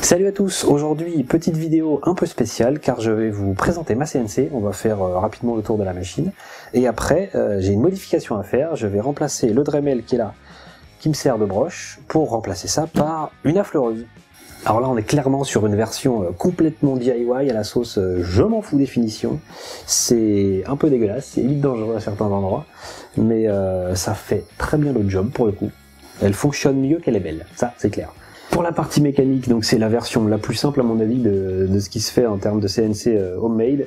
Salut à tous, aujourd'hui petite vidéo un peu spéciale car je vais vous présenter ma CNC, on va faire rapidement le tour de la machine et après j'ai une modification à faire, je vais remplacer le Dremel qui est là, qui me sert de broche, pour remplacer ça par une affleureuse. Alors là on est clairement sur une version complètement DIY à la sauce je m'en fous des finitions, c'est un peu dégueulasse, c'est limite dangereux à certains endroits, mais ça fait très bien le job pour le coup, elle fonctionne mieux qu'elle est belle, ça c'est clair. Pour la partie mécanique, donc c'est la version la plus simple à mon avis de ce qui se fait en termes de CNC homemade.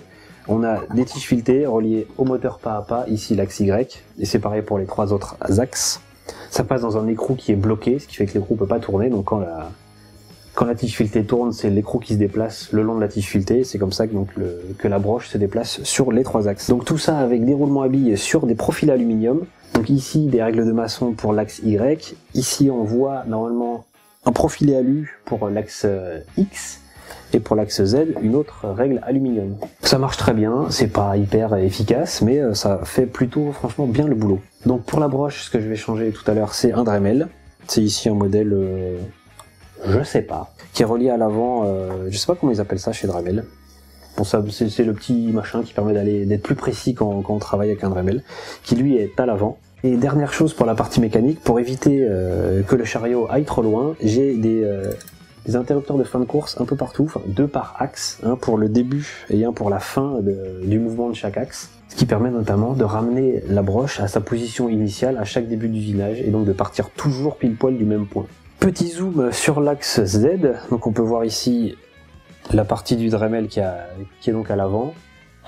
On a des tiges filetées reliées au moteur pas à pas, ici l'axe Y, et c'est pareil pour les trois autres axes. Ça passe dans un écrou qui est bloqué, ce qui fait que l'écrou peut pas tourner, donc quand la tige filetée tourne, c'est l'écrou qui se déplace le long de la tige filetée, c'est comme ça que la broche se déplace sur les trois axes. Donc tout ça avec des roulements à billes sur des profils aluminium. Donc ici des règles de maçon pour l'axe Y, ici on voit normalement un profilé alu pour l'axe X et pour l'axe Z une autre règle aluminium. Ça marche très bien, c'est pas hyper efficace mais ça fait plutôt franchement bien le boulot. Donc pour la broche, ce que je vais changer tout à l'heure c'est un Dremel, c'est ici un modèle je sais pas, qui est relié à l'avant, je sais pas comment ils appellent ça chez Dremel. Bon, ça c'est le petit machin qui permet d'être plus précis quand on travaille avec un Dremel, qui lui est à l'avant. Et dernière chose pour la partie mécanique, pour éviter que le chariot aille trop loin, j'ai des interrupteurs de fin de course un peu partout, enfin 2 par axe, un pour le début et un pour la fin du mouvement de chaque axe, ce qui permet notamment de ramener la broche à sa position initiale à chaque début d'usinage et donc de partir toujours pile poil du même point. Petit zoom sur l'axe Z, donc on peut voir ici la partie du Dremel qui est donc à l'avant,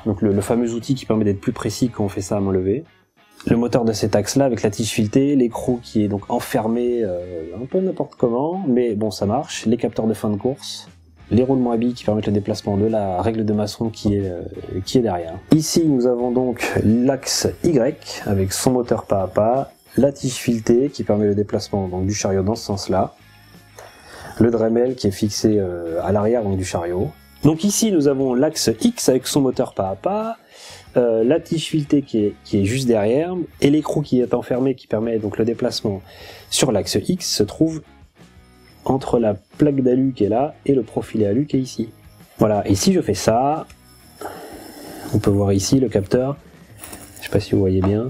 donc le fameux outil qui permet d'être plus précis quand on fait ça à main levée. Le moteur de cet axe là avec la tige filetée, l'écrou qui est donc enfermé un peu n'importe comment, mais bon ça marche, les capteurs de fin de course, les roulements à billes qui permettent le déplacement de la règle de maçon qui est derrière. Ici nous avons donc l'axe Y avec son moteur pas à pas, la tige filetée qui permet le déplacement donc, du chariot dans ce sens là, le Dremel qui est fixé à l'arrière donc, du chariot. Donc ici nous avons l'axe X avec son moteur pas à pas, la tige filetée qui est juste derrière, et l'écrou qui est enfermé qui permet donc le déplacement sur l'axe X se trouve entre la plaque d'alu qui est là et le profilé alu qui est ici. Voilà, et si je fais ça, on peut voir ici le capteur, je sais pas si vous voyez bien,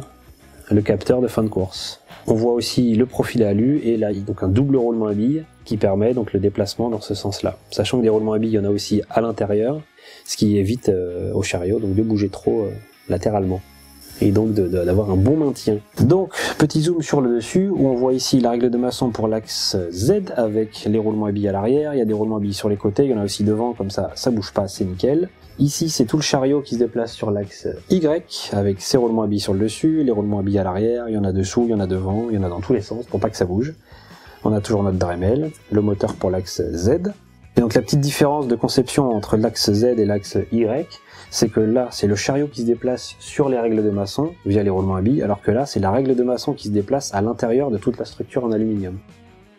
le capteur de fin de course. On voit aussi le profilé alu et là donc un double roulement à billes qui permet donc le déplacement dans ce sens-là. Sachant que des roulements à billes, il y en a aussi à l'intérieur, ce qui évite au chariot donc de bouger trop latéralement et donc d'avoir un bon maintien. Donc petit zoom sur le dessus où on voit ici la règle de maçon pour l'axe Z avec les roulements à billes à l'arrière, il y a des roulements à billes sur les côtés, il y en a aussi devant comme ça bouge pas, c'est nickel. Ici c'est tout le chariot qui se déplace sur l'axe Y avec ses roulements à billes sur le dessus, les roulements à billes à l'arrière, il y en a dessous, il y en a devant, il y en a dans tous les sens pour pas que ça bouge. On a toujours notre Dremel, le moteur pour l'axe Z. Et donc la petite différence de conception entre l'axe Z et l'axe Y, c'est que là c'est le chariot qui se déplace sur les règles de maçon via les roulements à billes, alors que là c'est la règle de maçon qui se déplace à l'intérieur de toute la structure en aluminium.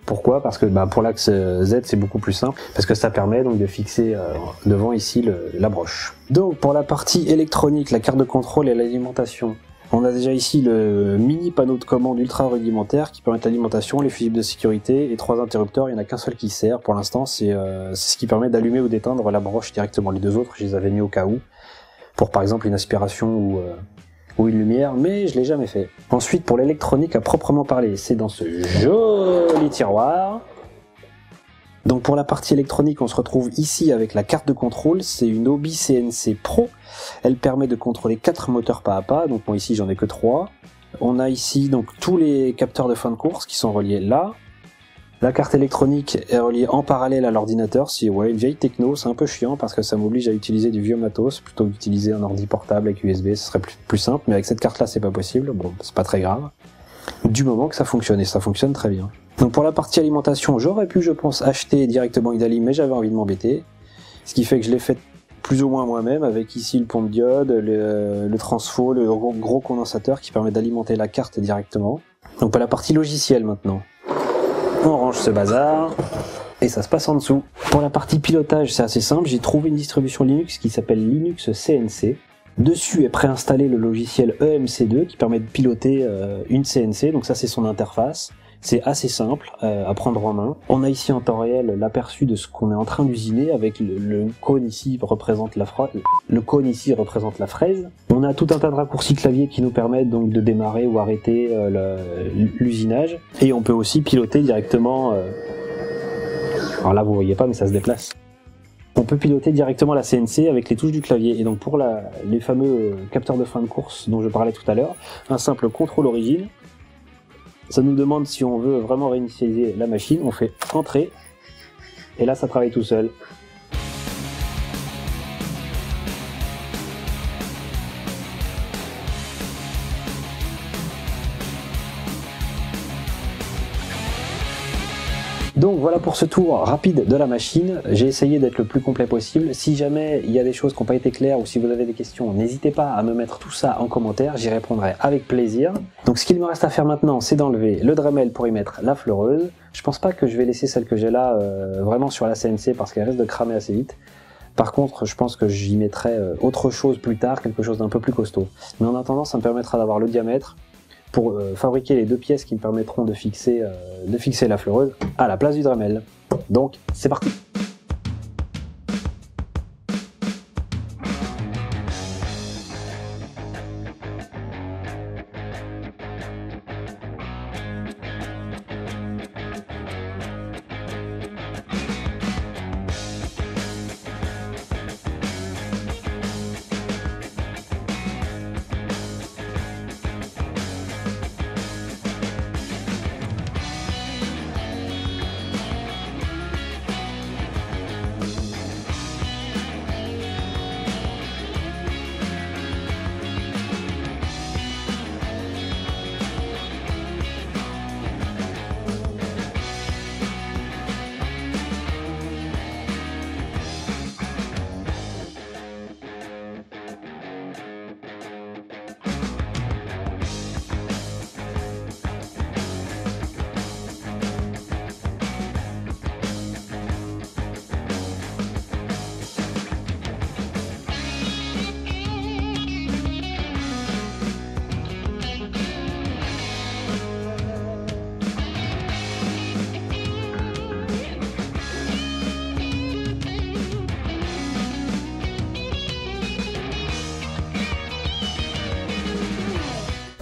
Pourquoi? Parce que pour l'axe Z c'est beaucoup plus simple, parce que ça permet donc de fixer devant ici la broche. Donc pour la partie électronique, la carte de contrôle et l'alimentation, on a déjà ici le mini panneau de commande ultra rudimentaire qui permet l'alimentation, les fusibles de sécurité et 3 interrupteurs, il n'y en a qu'un seul qui sert pour l'instant, c'est ce qui permet d'allumer ou d'éteindre la broche directement. Les deux autres je les avais mis au cas où, pour par exemple une aspiration ou une lumière, mais je l'ai jamais fait. Ensuite pour l'électronique à proprement parler, c'est dans ce joli tiroir. Donc pour la partie électronique, on se retrouve ici avec la carte de contrôle, c'est une Hobby CNC Pro, elle permet de contrôler 4 moteurs pas à pas, donc moi ici j'en ai que 3. On a ici donc tous les capteurs de fin de course qui sont reliés là. La carte électronique est reliée en parallèle à l'ordinateur, c'est une vieille techno, c'est un peu chiant parce que ça m'oblige à utiliser du vieux matos plutôt que d'utiliser un ordi portable avec USB, ce serait plus simple, mais avec cette carte là c'est pas possible, bon c'est pas très grave. Du moment que ça fonctionne, et ça fonctionne très bien. Donc pour la partie alimentation, j'aurais pu je pense acheter directement une Dali, mais j'avais envie de m'embêter, ce qui fait que je l'ai fait plus ou moins moi-même, avec ici le pont de diode, le transfo, le gros condensateur qui permet d'alimenter la carte directement. Donc pour la partie logicielle maintenant, on range ce bazar, et ça se passe en dessous. Pour la partie pilotage, c'est assez simple, j'ai trouvé une distribution Linux qui s'appelle Linux CNC. Dessus est préinstallé le logiciel EMC2 qui permet de piloter une CNC, donc ça c'est son interface. C'est assez simple à prendre en main. On a ici en temps réel l'aperçu de ce qu'on est en train d'usiner avec le cône ici représente la fraise. On a tout un tas de raccourcis clavier qui nous permettent donc de démarrer ou arrêter l'usinage. Et on peut aussi piloter directement... alors là vous voyez pas mais ça se déplace. On peut piloter directement la CNC avec les touches du clavier. Et donc pour les fameux capteurs de fin de course dont je parlais tout à l'heure, un simple contrôle origine. Ça nous demande si on veut vraiment réinitialiser la machine, on fait entrer, et là ça travaille tout seul. Donc voilà pour ce tour rapide de la machine, j'ai essayé d'être le plus complet possible. Si jamais il y a des choses qui n'ont pas été claires ou si vous avez des questions, n'hésitez pas à me mettre tout ça en commentaire, j'y répondrai avec plaisir. Donc ce qu'il me reste à faire maintenant, c'est d'enlever le Dremel pour y mettre la fleureuse. Je pense pas que je vais laisser celle que j'ai là vraiment sur la CNC parce qu'elle risque de cramer assez vite. Par contre, je pense que j'y mettrai autre chose plus tard, quelque chose d'un peu plus costaud. Mais en attendant, ça me permettra d'avoir le diamètre pour fabriquer les deux pièces qui me permettront de fixer la fleureuse à la place du Dremel. Donc, c'est parti!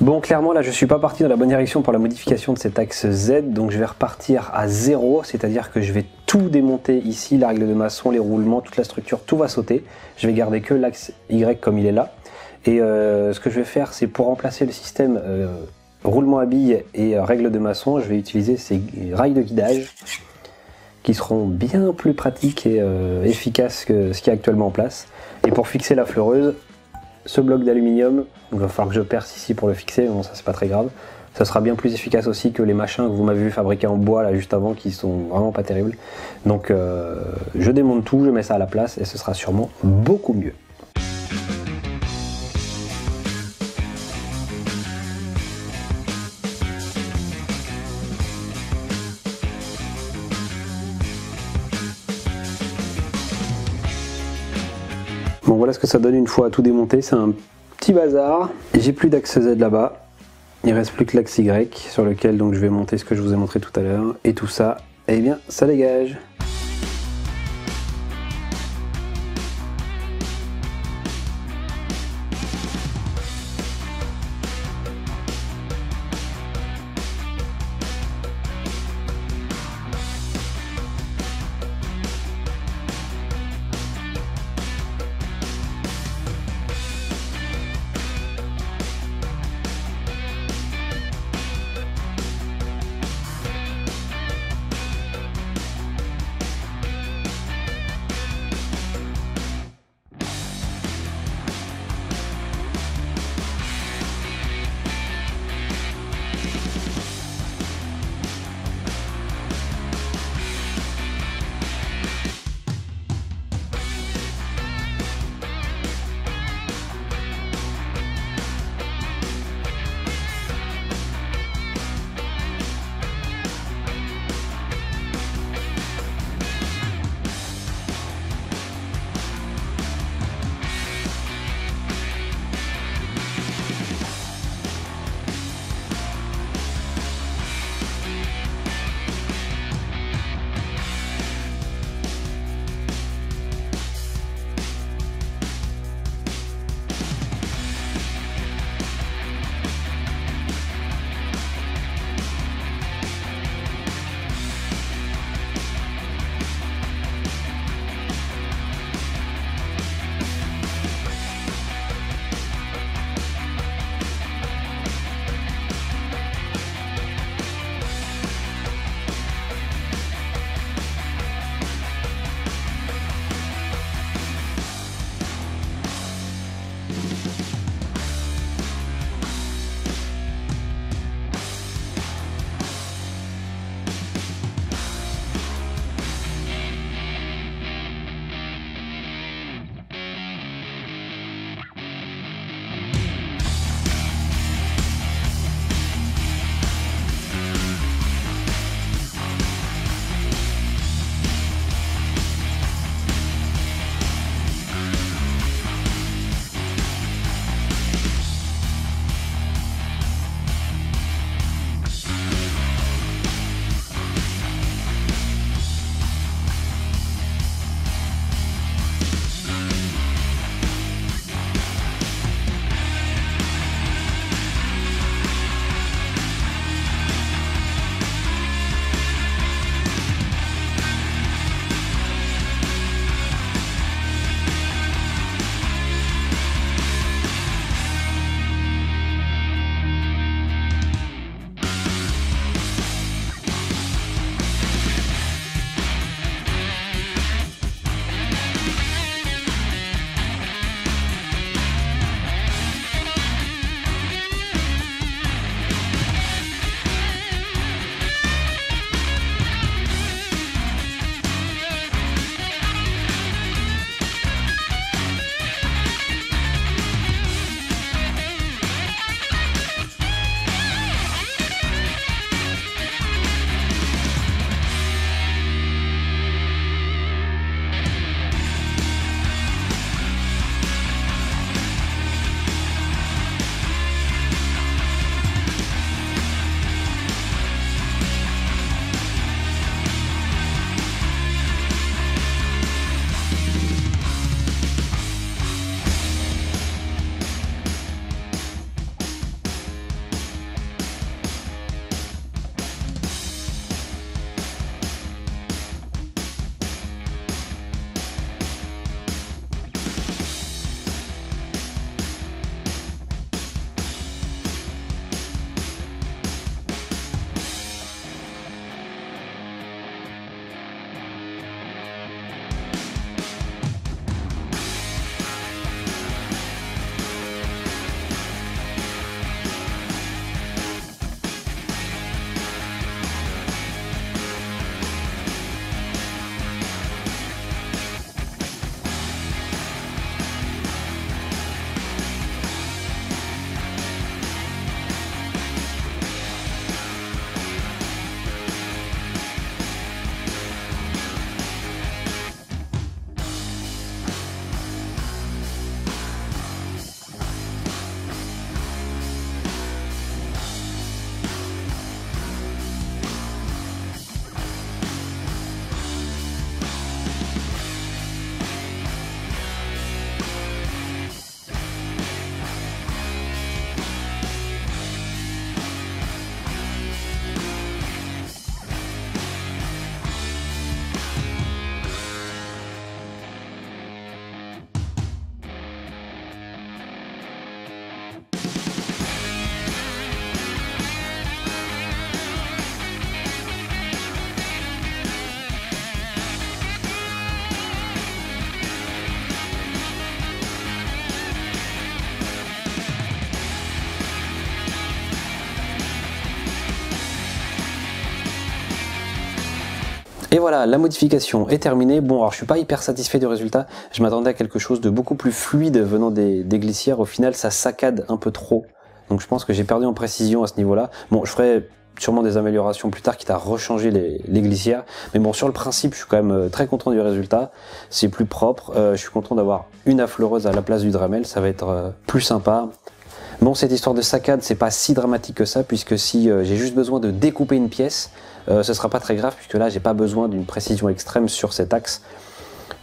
Bon, clairement là je suis pas parti dans la bonne direction pour la modification de cet axe Z, donc je vais repartir à 0, c'est-à-dire que je vais tout démonter ici, la règle de maçon, les roulements, toute la structure, tout va sauter. Je vais garder que l'axe Y comme il est là. Et ce que je vais faire, c'est pour remplacer le système roulement à billes et règle de maçon, je vais utiliser ces rails de guidage qui seront bien plus pratiques et efficaces que ce qui est actuellement en place. Et pour fixer la fleureuse, ce bloc d'aluminium, il va falloir que je perce ici pour le fixer, mais bon ça c'est pas très grave. Ça sera bien plus efficace aussi que les machins que vous m'avez vu fabriquer en bois là juste avant qui sont vraiment pas terribles. Donc je démonte tout, je mets ça à la place et ce sera sûrement beaucoup mieux. Bon voilà ce que ça donne une fois tout démonté, c'est un petit bazar. J'ai plus d'axe Z là-bas, il reste plus que l'axe Y sur lequel donc je vais monter ce que je vous ai montré tout à l'heure. Et tout ça, eh bien ça dégage. Et voilà, la modification est terminée. Bon, alors je suis pas hyper satisfait du résultat. Je m'attendais à quelque chose de beaucoup plus fluide venant des glissières. Au final, ça saccade un peu trop. Donc je pense que j'ai perdu en précision à ce niveau-là. Bon, je ferai sûrement des améliorations plus tard, quitte à rechanger les glissières. Mais bon, sur le principe, je suis quand même très content du résultat. C'est plus propre. Je suis content d'avoir une affleureuse à la place du Dremel. Ça va être plus sympa. Bon, cette histoire de saccade, c'est pas si dramatique que ça, puisque si j'ai juste besoin de découper une pièce, ce sera pas très grave, puisque là, j'ai pas besoin d'une précision extrême sur cet axe,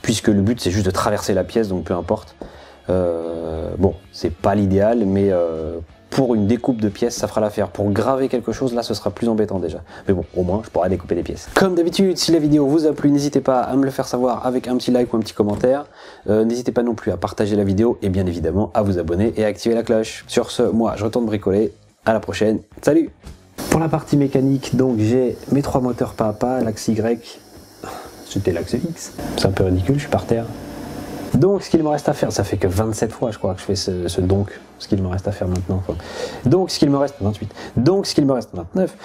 puisque le but, c'est juste de traverser la pièce, donc peu importe. Bon, c'est pas l'idéal, mais pour une découpe de pièces, ça fera l'affaire. Pour graver quelque chose, là, ce sera plus embêtant déjà. Mais bon, au moins, je pourrai découper des pièces. Comme d'habitude, si la vidéo vous a plu, n'hésitez pas à me le faire savoir avec un petit like ou un petit commentaire. N'hésitez pas non plus à partager la vidéo et bien évidemment à vous abonner et à activer la cloche. Sur ce, moi, je retourne bricoler. À la prochaine. Salut! Pour la partie mécanique, donc j'ai mes 3 moteurs pas à pas, l'axe Y, c'était l'axe X. C'est un peu ridicule, je suis par terre. Donc ce qu'il me reste à faire, ça fait que 27 fois je crois que je fais ce donc, ce qu'il me reste à faire maintenant. Donc ce qu'il me reste, 28, donc ce qu'il me reste 29.